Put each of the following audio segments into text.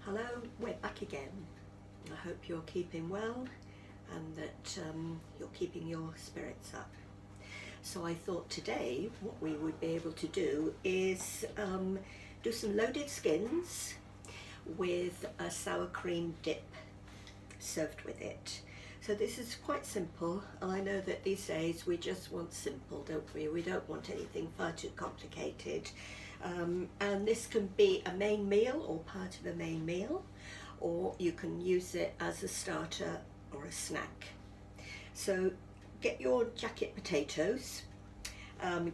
Hello, we're back again. I hope you're keeping well and that you're keeping your spirits up. So I thought today what we would be able to do is do some loaded skins with a sour cream dip served with it. So this is quite simple, and I know that these days we just want simple, don't we? We don't want anything far too complicated. And this can be a main meal or part of a main meal, or you can use it as a starter or a snack. So get your jacket potatoes,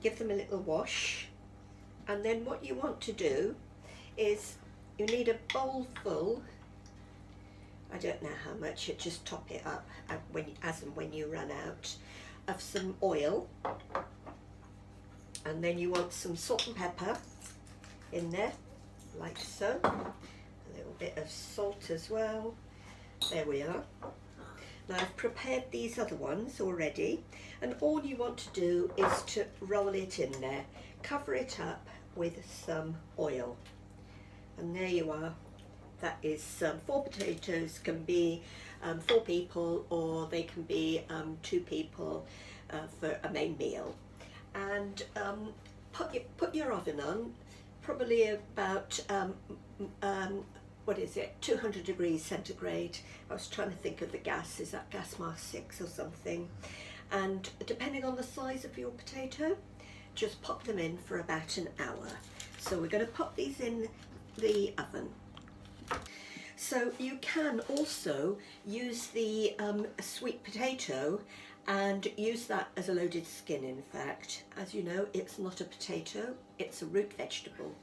give them a little wash, and then what you want to do is you need a bowl full. I don't know how much, just top it up as and when you run out, of some oil, and then you want some salt and pepper in there, like so. A little bit of salt as well. There we are. Now I've prepared these other ones already, and all you want to do is to roll it in there, cover it up with some oil, and there you are. That is 4 potatoes, can be 4 people, or they can be 2 people for a main meal. And put your oven on, probably about, what is it, 200 degrees centigrade. I was trying to think of the gas, is that gas mark 6 or something? And depending on the size of your potato, just pop them in for about an hour. So we're going to pop these in the oven. So you can also use the sweet potato and use that as a loaded skin. In fact, as you know, it's not a potato, it's a root vegetable.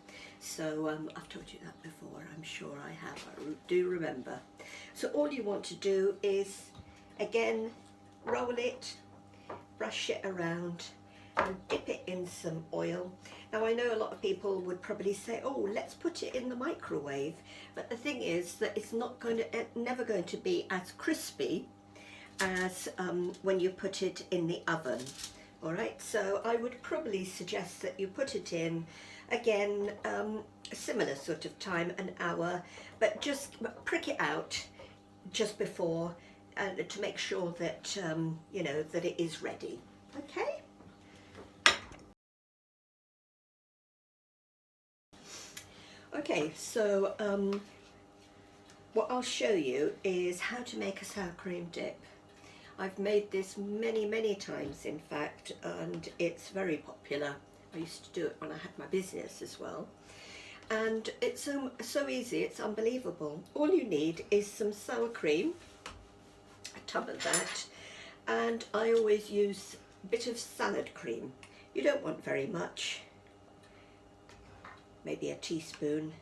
So I've told you that before, I'm sure I have, I do remember. So all you want to do is, again, roll it, brush it around, and dip it in some oil. Now I know a lot of people would probably say, oh, let's put it in the microwave, but the thing is that it's never going to be as crispy as when you put it in the oven. All right, so I would probably suggest that you put it in, again, a similar sort of time, an hour, but just prick it out just before to make sure that you know that it is ready. Okay. Okay, so what I'll show you is how to make a sour cream dip. I've made this many times, in fact, and it's very popular. I used to do it when I had my business as well. And it's so easy, it's unbelievable. All you need is some sour cream, a tub of that, and I always use a bit of salad cream. You don't want very much. Maybe a teaspoon.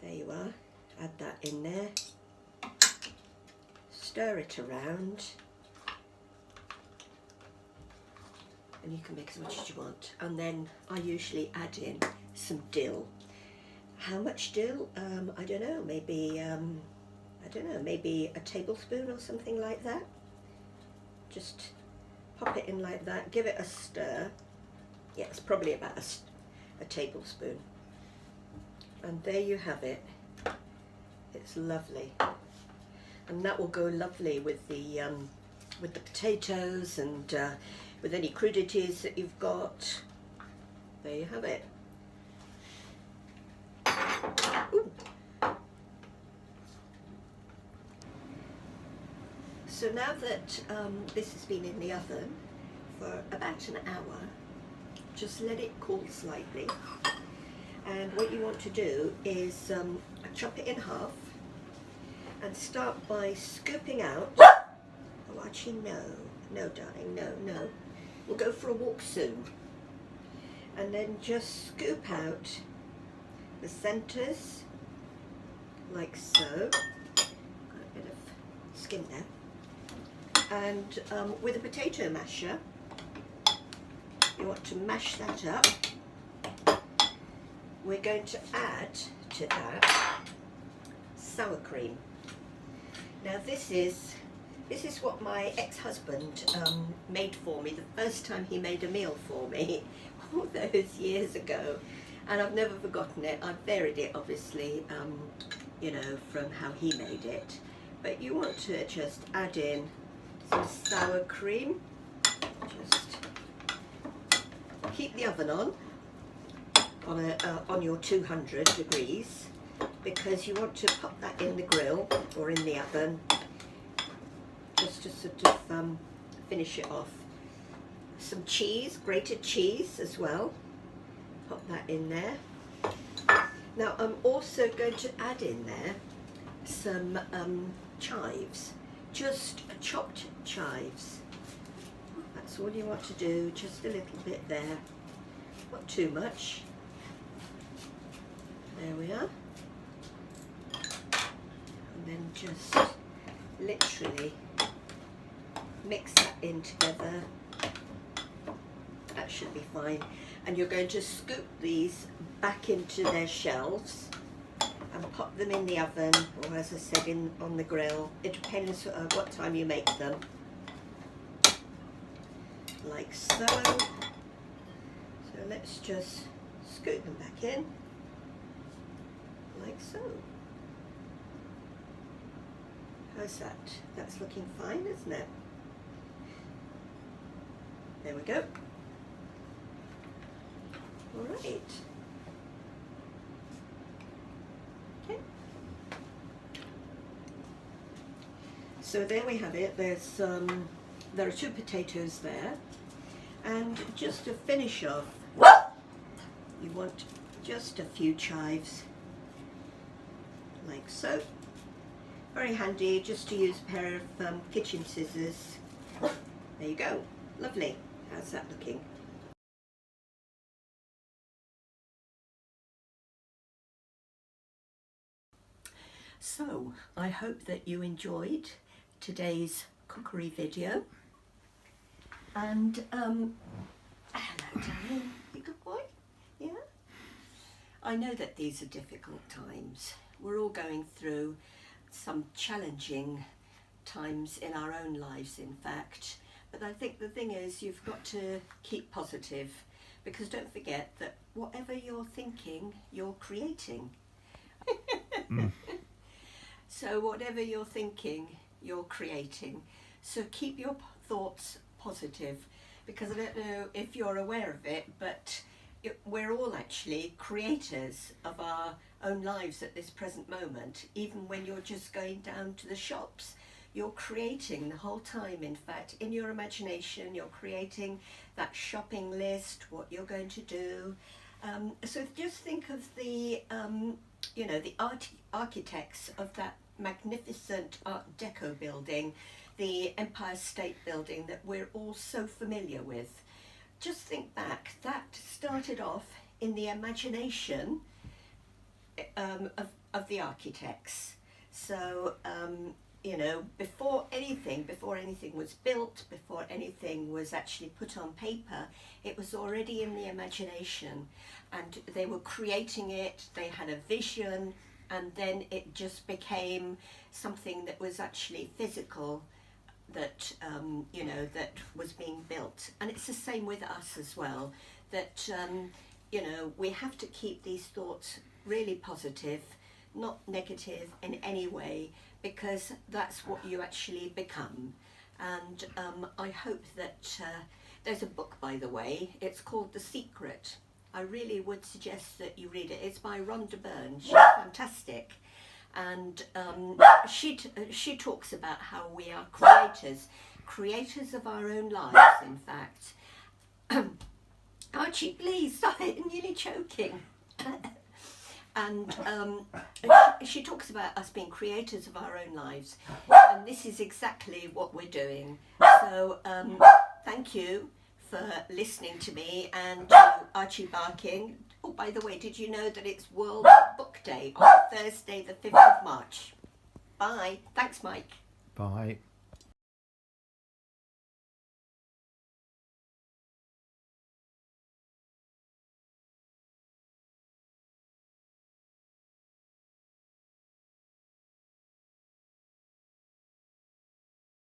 There you are. Add that in there. Stir it around. And you can make as much as you want. And then I usually add in some dill. How much dill? I don't know. Maybe maybe a tablespoon or something like that. Just pop it in like that. Give it a stir. Yeah, it's probably about a tablespoon, and there you have it. It's lovely, and that will go lovely with the potatoes and with any crudities that you've got. There you have it. Ooh. So now that this has been in the oven for about an hour, just let it cool slightly, and what you want to do is chop it in half and start by scooping out. Oh, actually no darling, no, we'll go for a walk soon. And then just scoop out the centres like so. Got a bit of skin there. And with a potato masher, you want to mash that up. We're going to add to that sour cream. Now this is what my ex-husband made for me the first time he made a meal for me all those years ago. and I've never forgotten it. I've varied it obviously, you know, from how he made it. But you want to just add in some sour cream. Just keep the oven on your 200 degrees, because you want to pop that in the grill or in the oven just to sort of finish it off. Some cheese, grated cheese as well. Pop that in there. Now I'm also going to add in there some chives, just chopped chives. That's all you want to do, just a little bit there, not too much. There we are. And then just literally mix that in together. That should be fine. And you're going to scoop these back into their shells and pop them in the oven, or as I said, on the grill. It depends what time you make them. Like so. So let's just scoop them back in, like so. How's that? That's looking fine, isn't it? There we go. All right. Okay. So there we have it. There's there are 2 potatoes there, and just to finish off, you want just a few chives, like so. Very handy just to use a pair of kitchen scissors. There you go. Lovely. How's that looking? So, I hope that you enjoyed today's cookery video. And, hello Danny, you good boy? Yeah? I know that these are difficult times. We're all going through some challenging times in our own lives, in fact. But I think the thing is, you've got to keep positive, because don't forget that whatever you're thinking, you're creating. So whatever you're thinking, you're creating. So keep your thoughts positive, because I don't know if you're aware of it, but we're all actually creators of our own lives at this present moment. Even when you're just going down to the shops, you're creating the whole time. In fact, in your imagination, you're creating that shopping list, what you're going to do. So just think of the, you know, the architects of that magnificent Art Deco building, the Empire State Building that we're all so familiar with. Just think back, that started off in the imagination of the architects. So, you know, before anything was built, before anything was actually put on paper, it was already in the imagination, and they were creating it, they had a vision, and then it just became something that was actually physical, that you know, that was being built. And it's the same with us as well, that you know, we have to keep these thoughts really positive, not negative in any way, because that's what you actually become. And I hope that there's a book, by the way, it's called The Secret. I really would suggest that you read it. It's by Rhonda Byrne. She's fantastic. And she talks about how we are creators of our own lives, in fact. Archie, please, sorry, I'm nearly choking. And she talks about us being creators of our own lives. And this is exactly what we're doing. So thank you for listening to me and to Archie Barking. Oh, by the way, did you know that it's World Book Day on Thursday the 5th of March? Bye. Thanks, Mike. Bye.